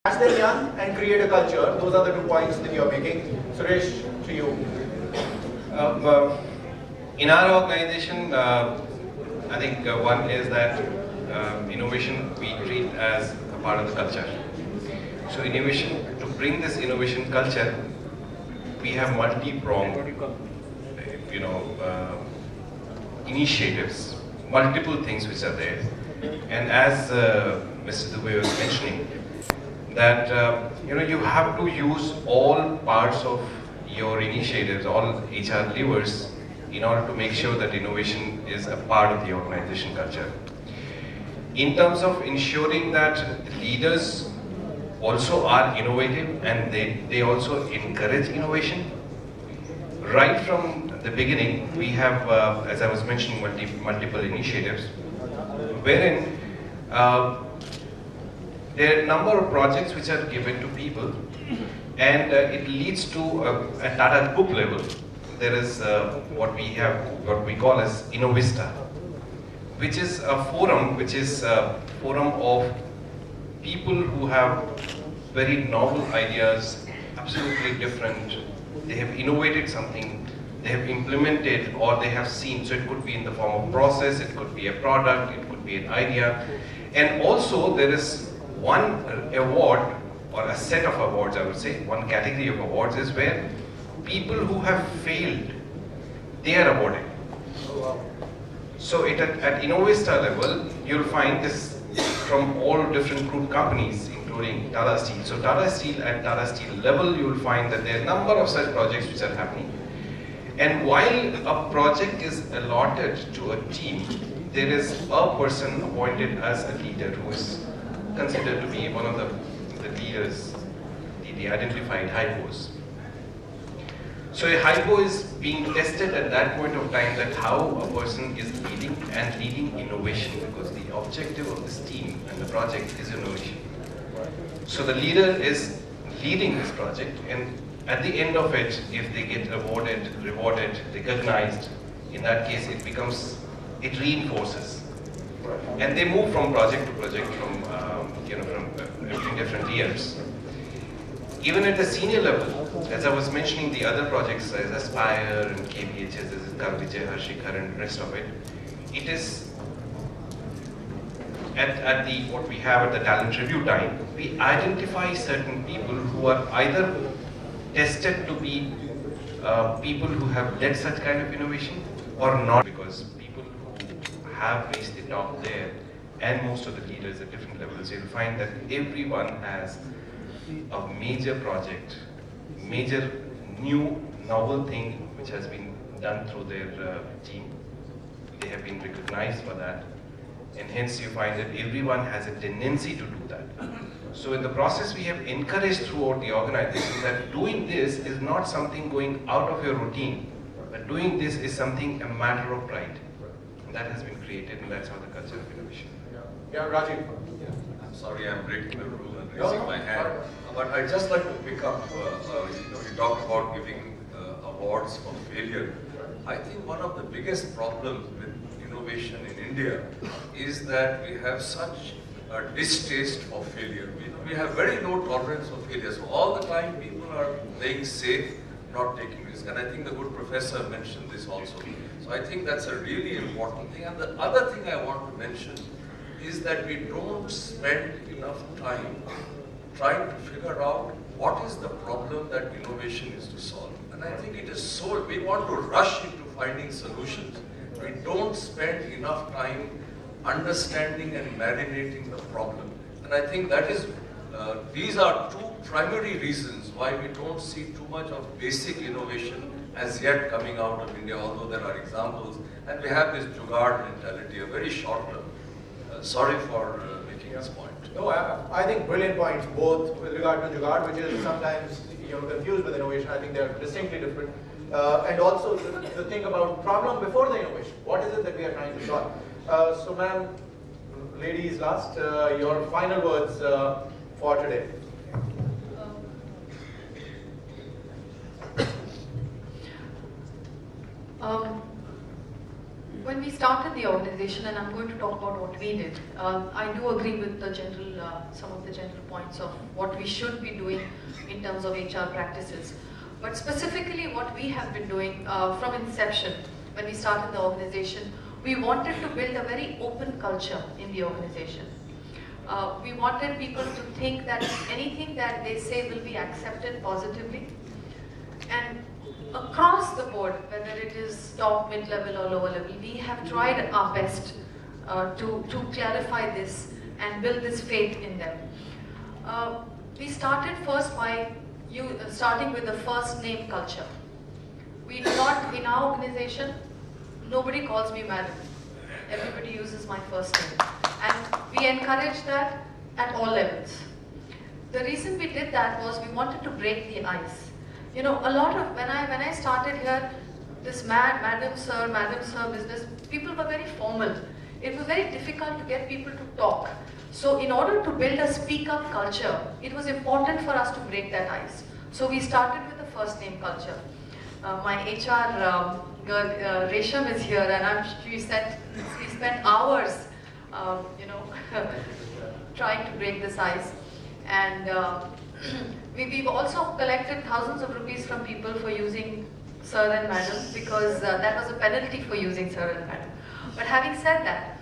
catch them young and create a culture. Those are the 2 points that you're making. Suresh, to you. In our organization, I think one is that innovation we treat as a part of the culture. So innovation, to bring this innovation culture, we have multi-pronged, initiatives, multiple things which are there. And as Mr. Dubey was mentioning, that you have to use all parts of your initiatives, all HR levers, in order to make sure that innovation is a part of the organization culture. In terms of ensuring that the leaders also are innovative and they also encourage innovation, right from the beginning we have, as I was mentioning, multiple initiatives, wherein there are a number of projects which are given to people, and it leads to at Tata Group level, there is what we call as Innovista, which is a forum of people who have very novel ideas, absolutely different. They have innovated something, they have implemented, or they have seen. So it could be in the form of process, it could be a product, it could be an idea. And also there is one award, or a set of awards, I would say, one category of awards is where people who have failed, they are awarded. So at Innovista level, you'll find this from all different group companies, including Tata Steel. So Tata Steel, at Tata Steel level, you'll find that there are a number of such projects which are happening. And while a project is allotted to a team, there is a person appointed as a leader who is considered to be one of the leaders, the identified hypos. So a hypo is being tested at that point of time, that how a person is leading innovation, because the objective of this team and the project is innovation. So the leader is leading this project, and at the end of it, if they get awarded, rewarded, recognized, in that case it reinforces. And they move from project to project from different years. Even at the senior level, as I was mentioning, the other projects as Aspire and KBHS, this is Karvijay, Harshikar and rest of it, it is at the what we have at the talent review time, we identify certain people who are either tested to be people who have led such kind of innovation or not, because people who have reached the top there and most of the leaders at different levels, you'll find that everyone has a major project, major new novel thing which has been done through their team. They have been recognized for that, and hence you find that everyone has a tendency to do that. So in the process, we have encouraged throughout the organization that doing this is not something going out of your routine, but doing this is something, a matter of pride. And that has been created, and that's how the culture of innovation. Yeah, Rajiv. I'm sorry, I'm breaking the rule and raising my hand. But I'd just like to pick up, you talked about giving awards for failure. I think one of the biggest problems with innovation in India is that we have such a distaste for failure. We have very low tolerance for failure. So all the time people are playing safe, not taking risks. And I think the good professor mentioned this also. So I think that's a really important thing. And the other thing I want to mention is that we don't spend enough time trying to figure out what is the problem that innovation is to solve. And I think it is so, we want to rush into finding solutions. We don't spend enough time understanding and marinating the problem. And I think that is, these are two primary reasons why we don't see too much of basic innovation as yet coming out of India, although there are examples. And we have this jugaad mentality, a very short term. Sorry for making this point. No, I think brilliant points, both with regard to jugaad, which is sometimes confused with innovation. I think they are distinctly different. And also the thing about problem before the innovation. What is it that we are trying to solve? So ma'am, ladies last, your final words for today. When we start started the organization, and I'm going to talk about what we did. I do agree with the some of the general points of what we should be doing in terms of HR practices. But specifically what we have been doing from inception, when we started the organization, we wanted to build a very open culture in the organization. We wanted people to think that anything that they say will be accepted positively. And across the board, whether it is top, mid-level or lower level, we have tried our best to clarify this and build this faith in them. We started first by starting with the first name culture. We thought in our organization, nobody calls me madam. Everybody uses my first name. And we encourage that at all levels. The reason we did that was we wanted to break the ice. You know, a lot of, when I started here, this madam sir business, people were very formal. It was very difficult to get people to talk. So in order to build a speak-up culture, it was important for us to break that ice. So we started with the first name culture. My HR girl, Resham is here, and we spent hours, you know, trying to break this ice. And we've also collected thousands of rupees from people for using sir and madam, because that was a penalty for using sir and madam. But having said that,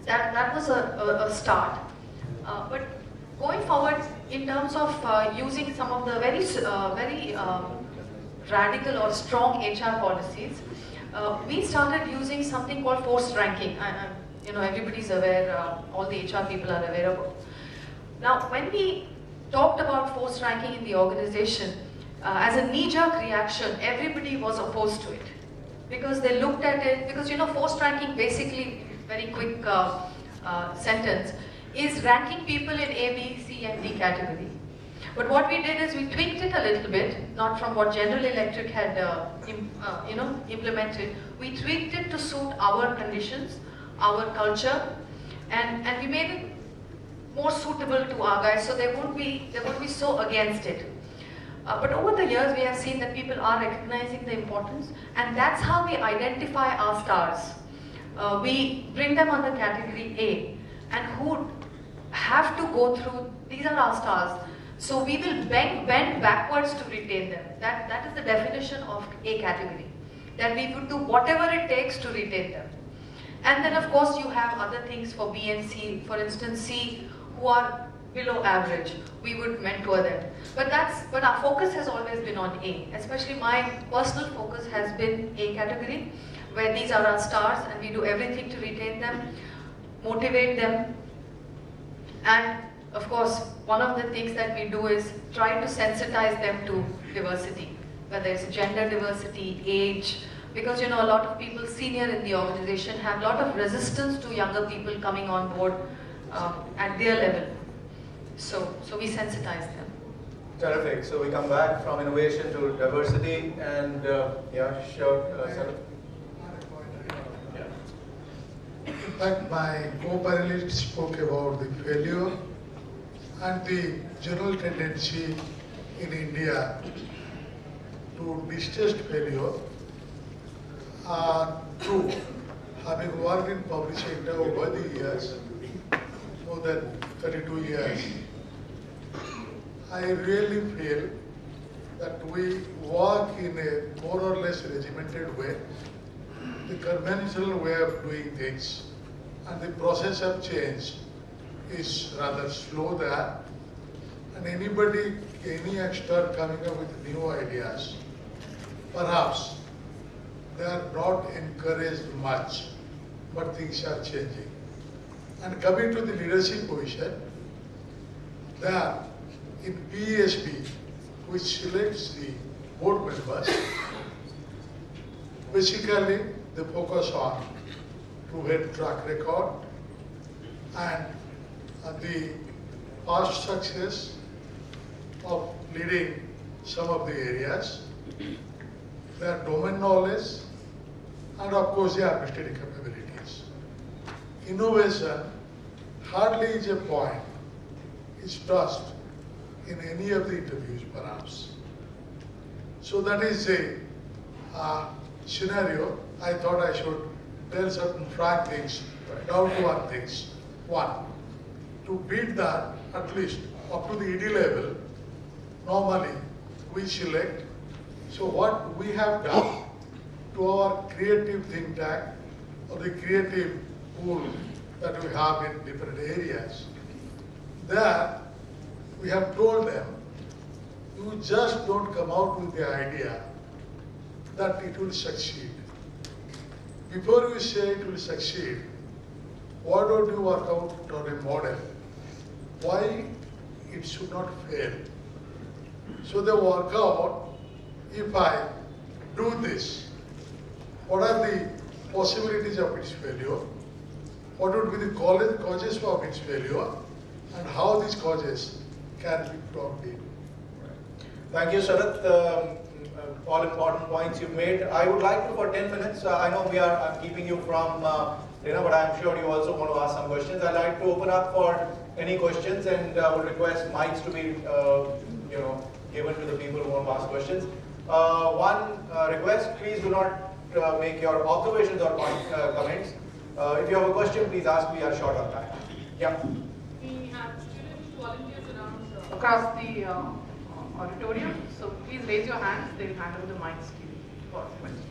that was a start. But going forward, in terms of using some of the very radical or strong HR policies, we started using something called forced ranking. You know, everybody's aware, all the HR people are aware of it. Now, when we talked about forced ranking in the organization, as a knee-jerk reaction, everybody was opposed to it. Because they looked at it, because you know, forced ranking, basically, very quick sentence, is ranking people in A, B, C and D category. But what we did is we tweaked it a little bit, not from what General Electric had you know, implemented. We tweaked it to suit our conditions, our culture, and we made it more suitable to our guys, so they won't be so against it. But over the years, we have seen that people are recognizing the importance, and that's how we identify our stars. We bring them under category A, and who have to go through, these are our stars. So we will bend backwards to retain them. That is the definition of A category. That we would do whatever it takes to retain them. And then of course you have other things for B and C. For instance, C, who are below average, we would mentor them. But our focus has always been on A. Especially my personal focus has been A category, where these are our stars and we do everything to retain them, motivate them. And of course, one of the things that we do is try to sensitize them to diversity, whether it's gender diversity, age, because you know, a lot of people senior in the organization have a lot of resistance to younger people coming on board at their level. So we sensitize them. Terrific. So we come back from innovation to diversity, and yeah, sure, Sarah. In fact, my co-panelist spoke about the failure and the general tendency in India to distrust failure. True, having worked in public sector over the years, more than 32 years, I really feel that we work in a more or less regimented way, the conventional way of doing things, and the process of change is rather slow there, and anybody, any youngster coming up with new ideas, perhaps they are not encouraged much, but things are changing. And coming to the leadership position, there in PESB, which selects the board members, basically they focus on proven track record and the past success of leading some of the areas, their domain knowledge, and of course their administrative capabilities. Innovation hardly is a point, it's trust in any of the interviews perhaps. So that is a scenario I thought I should learn certain frank things, down to earth things. One, to beat that, at least up to the ED level, normally we select. So what we have done to our creative think tank or the creative pool that we have in different areas, there we have told them, you just don't come out with the idea that it will succeed. Before you say it will succeed, why don't you work out on a model? Why it should not fail? So they work out, if I do this, what are the possibilities of its failure? What would be the causes of its failure? And how these causes can be plugged in. Thank you, Sharath. All important points you've made. I would like to, for 10 minutes, I know I'm keeping you from dinner, but I'm sure you also want to ask some questions. I'd like to open up for any questions and would request mics to be given to the people who want to ask questions. One request, please do not make your observations or comments. If you have a question, please ask. We are short on time. Yeah. We have student volunteers around across the auditorium, so please raise your hands. They will hand over the mics to you for questions.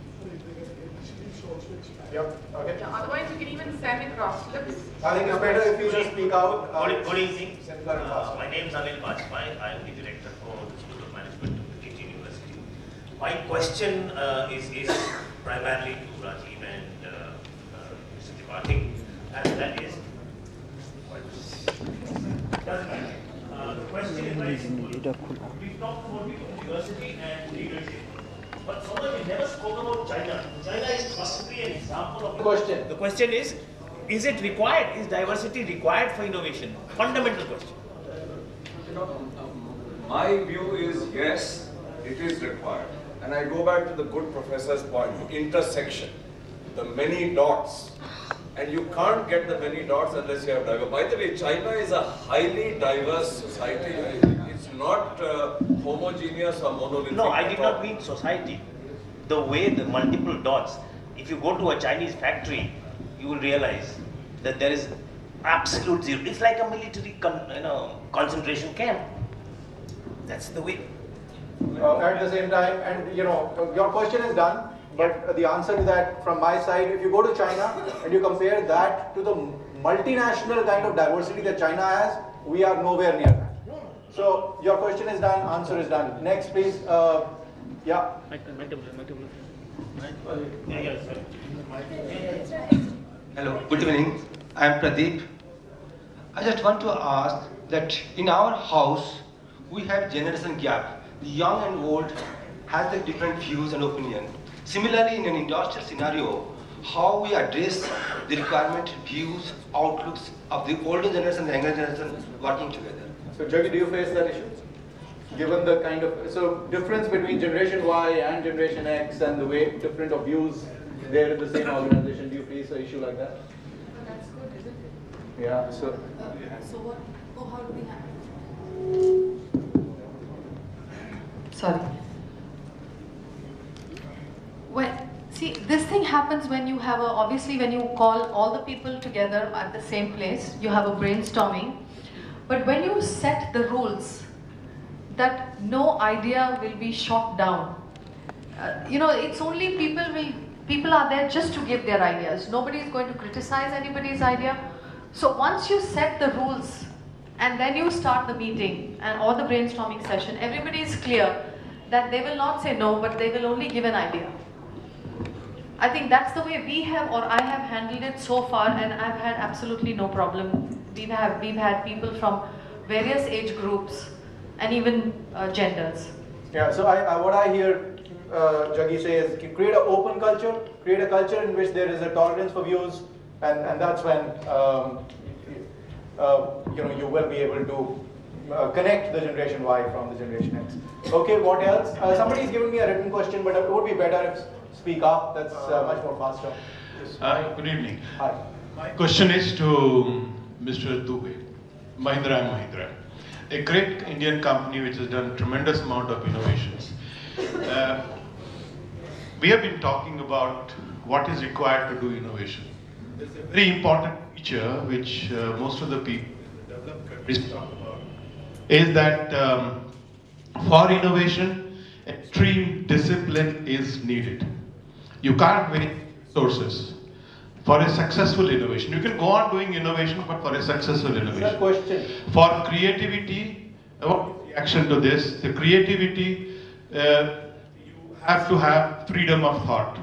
Yep. Okay. Yeah, otherwise, you can even send it cross slips. I think it's better if you just speak out. Good evening. Simpler and faster. My name is Anil Bajpai. I am the director for the School of Management of Teaching University. My question is primarily to Rajiv and Mr. Tripathi, and that is, the question is very simple. We talked about diversity and leadership, but someone we never spoke about China. China is possibly an example of Question. The question is it required? Is diversity required for innovation? Fundamental question. My view is yes, it is required. And I go back to the good professor's point, intersection, the many dots. And you can't get the many dots unless you have diversity. By the way, China is a highly diverse society. It's not homogeneous or monolithic. No, I did not mean society. The way the multiple dots, if you go to a Chinese factory, you will realize that there is absolute zero. It's like a military concentration camp. That's the way. At the same time, and your question is done, but the answer to that from my side, if you go to China and you compare that to the multinational kind of diversity that China has, we are nowhere near that. So your question is done, answer is done. Next, please. Yeah. Hello, good evening. I am Pradeep. I just want to ask that in our house, we have generation gap. The young and old has the different views and opinion. Similarly, in an industrial scenario, how we address the requirement, views, outlooks of the older generation and the younger generation working together. So Jaggi, do you face that issue? Given the kind of, difference between Generation Y and Generation X and the way different of views there in the same organization, do you face an issue like that? That's good, isn't it? Yeah, so. So what? Oh, how do we handle? Sorry. Well, see, this thing happens when you have obviously when you call all the people together at the same place, you have a brainstorming. But when you set the rules that no idea will be shot down, it's only people are there just to give their ideas. Nobody is going to criticize anybody's idea. So once you set the rules and then you start the meeting or the brainstorming session, everybody is clear that they will not say no, but they will only give an idea. I think that's the way we have, or I have handled it so far, and I've had absolutely no problem. We've had people from various age groups and even genders. Yeah, so what I hear Jaggi say is create an open culture, create a culture in which there is a tolerance for views, and that's when you will be able to connect the Generation Y from the Generation X. Okay, what else? Somebody's given me a written question, but it would be better if speak up. That's much more faster. Good evening. Hi. My question is to Mr. Dubey, Mahindra & Mahindra, a great Indian company which has done tremendous amount of innovations. We have been talking about what is required to do innovation. There's a very important feature which most of the people in the developed countries talk about, is that for innovation, extreme discipline is needed. You can't waste resources for a successful innovation. You can go on doing innovation, but for a successful innovation. Question. For creativity, reaction to this, the creativity, you have to have freedom of thought.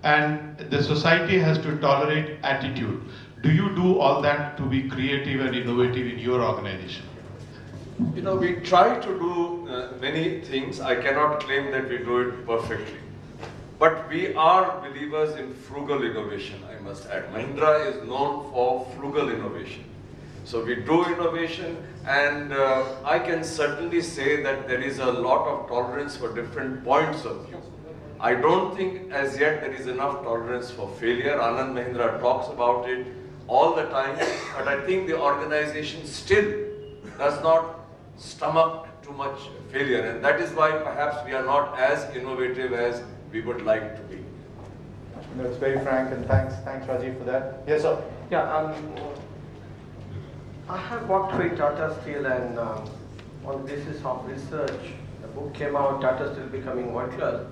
And the society has to tolerate attitude. Do you do all that to be creative and innovative in your organization? You know, we try to do many things. I cannot claim that we do it perfectly. But we are believers in frugal innovation, I must add. Mahindra is known for frugal innovation. So we do innovation, and I can certainly say that there is a lot of tolerance for different points of view. I don't think as yet there is enough tolerance for failure. Anand Mahindra talks about it all the time, but I think the organization still does not stomach too much failure, and that is why perhaps we are not as innovative as we would like to be. That's very frank, and thanks Rajiv for that. Yes, sir. Yeah, I have worked with Tata Steel, and on the basis of research, the book came out, Tata Steel Becoming World-Class,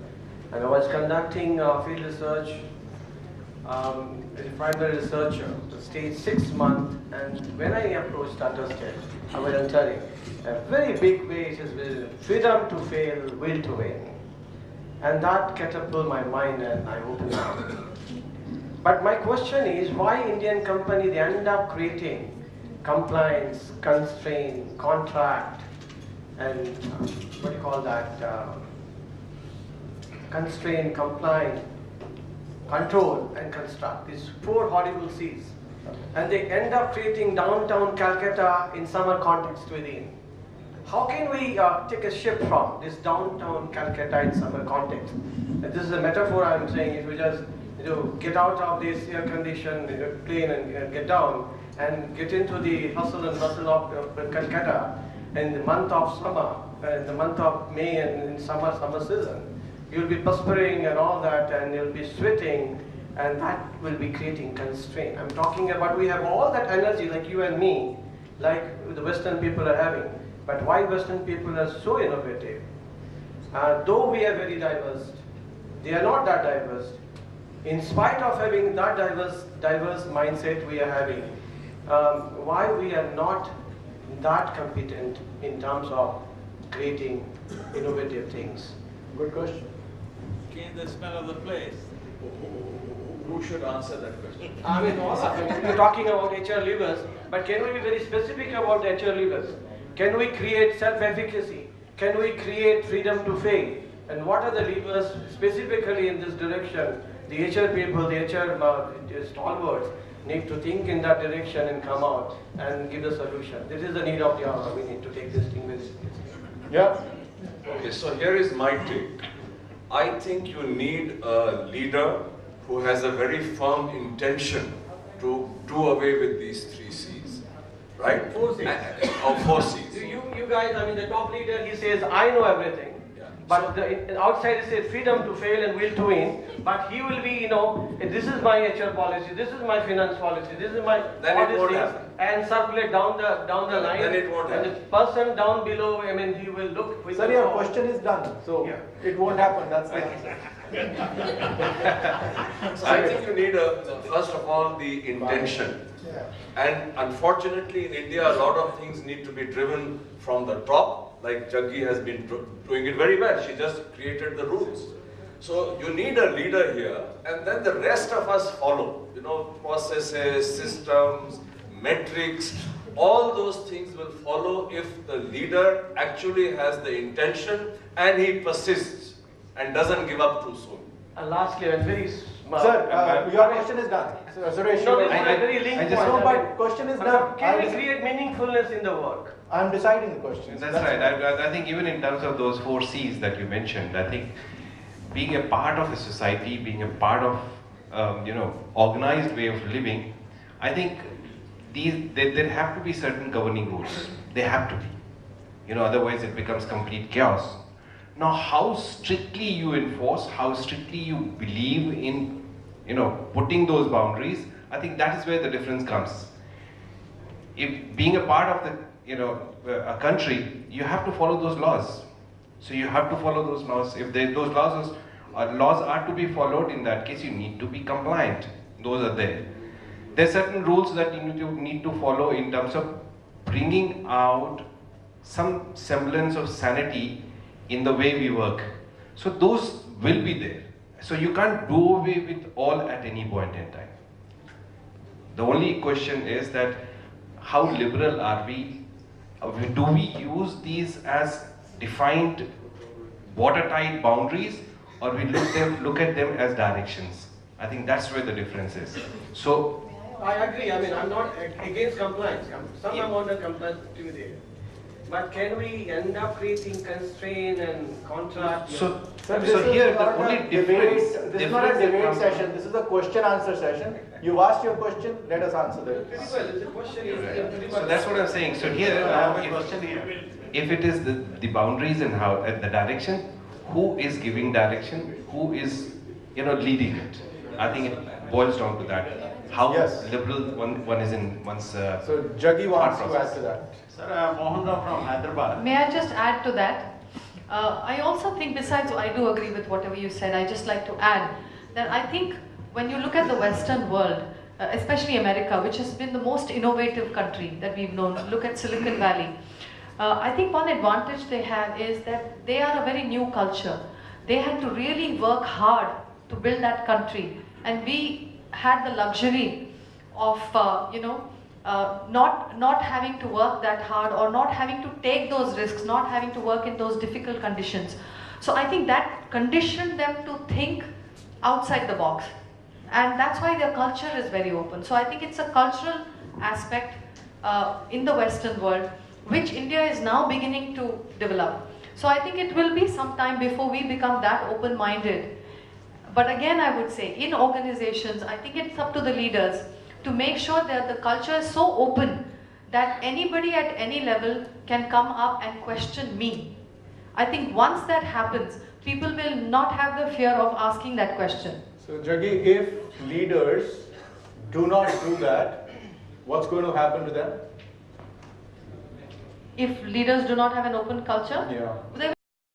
and I was conducting field research as a primary researcher, to stayed 6 months, and when I approached Tata Steel, I was entering a very big way, it is freedom to fail, will to win. And that catapulted my mind, and I opened up. But my question is, why Indian company, they end up creating compliance, constraint, contract, and what do you call that? Constraint, compliance, control, and construct. These 4 horrible C's. And they end up creating downtown Calcutta in summer context within. How can we take a shift from this downtown Calcutta in summer context? And this is a metaphor I'm saying. If you just get out of this air-conditioned plane and get down and get into the hustle and bustle of Calcutta in the month of summer, in the month of May and in summer season, you'll be perspiring and all that, and you'll be sweating, and that will be creating constraint. I'm talking about we have all that energy, like you and me, like the Western people are having. But why Western people are so innovative? Though we are very diverse, they are not that diverse. In spite of having that diverse mindset we are having, why we are not that competent in terms of creating innovative things? Good question. Change the smell of the place. Who should answer that question? I mean, we're talking about HR levers, but can we be very specific about the HR levers? Can we create self-efficacy? Can we create freedom to fail? And what are the levers specifically in this direction? The HR people, the HR stalwarts need to think in that direction and come out and give the solution. This is the need of the hour. We need to take this thing very seriously. Yeah. Okay, so here is my take. I think you need a leader who has a very firm intention to do away with these 3 C's, right? 4 C's. Or 4 C's. You guys, I mean, the top leader, he says, I know everything. But the outside it says freedom to fail and will to win. But he will be, this is my HR policy, this is my finance policy, this is my policy, and circulate down the line. Then it won't happen. And the person down below, I mean, he will look. Sir, your question is done, so it won't happen. That's the answer. So I think you need first of all, the intention. And unfortunately, in India, a lot of things need to be driven from the top. Like Jaggi has been doing it very well. She just created the rules. So you need a leader here, and then the rest of us follow. Processes, systems, metrics, all those things will follow if the leader actually has the intention and he persists and doesn't give up too soon. And lastly, I'm very smart. Sir, your question is done. Suresh, no, this is a very linked point. No, but question is done. Can we create meaningfulness in the work? I'm deciding the question. That's right. I think even in terms of those 4 C's that you mentioned, I think being a part of a society, being a part of organized way of living, I think there have to be certain governing rules. They have to be. Otherwise it becomes complete chaos. Now, how strictly you enforce, how strictly you believe in putting those boundaries, I think that is where the difference comes. If being a part of a country, you have to follow those laws. So you have to follow those laws. If those laws are to be followed, in that case you need to be compliant. Those are there. There are certain rules that you need to follow in terms of bringing out some semblance of sanity in the way we work. So those will be there. So you can't do away with all at any point in time. The only question is that how liberal are we? Do we use these as defined watertight boundaries, or we look at them as directions? I think that's where the difference is. So I agree. I mean, I'm not against compliance. Some amount of compliance to be there. But can we end up creating constraint and contract? So here the only difference. This is not a debate session. This is a question-answer session. You've asked your question. Let us answer it. Pretty well. The question is. So that's what I'm saying. So here, if it is the boundaries and how the direction, who is giving direction, who is leading it? I think it boils down to that. How liberal one is in one's. So Jaggi wants to add to that. Sir, Mohan Rao from Hyderabad. May I just add to that? I also think, besides, I do agree with whatever you said. I just like to add that I think when you look at the Western world, especially America, which has been the most innovative country that we've known, look at Silicon Valley. I think one advantage they have is that they are a very new culture. They had to really work hard to build that country, and we had the luxury of not having to work that hard, or not having to take those risks, not having to work in those difficult conditions. So I think that conditioned them to think outside the box, and that's why their culture is very open. So I think it's a cultural aspect in the Western world, which India is now beginning to develop. So I think it will be some time before we become that open-minded. But again, I would say, in organizations, I think it's up to the leaders to make sure that the culture is so open that anybody at any level can come up and question me. I think once that happens, people will not have the fear of asking that question. So Jaggi, if leaders do not do that, what's going to happen to them? If leaders do not have an open culture, Yeah. they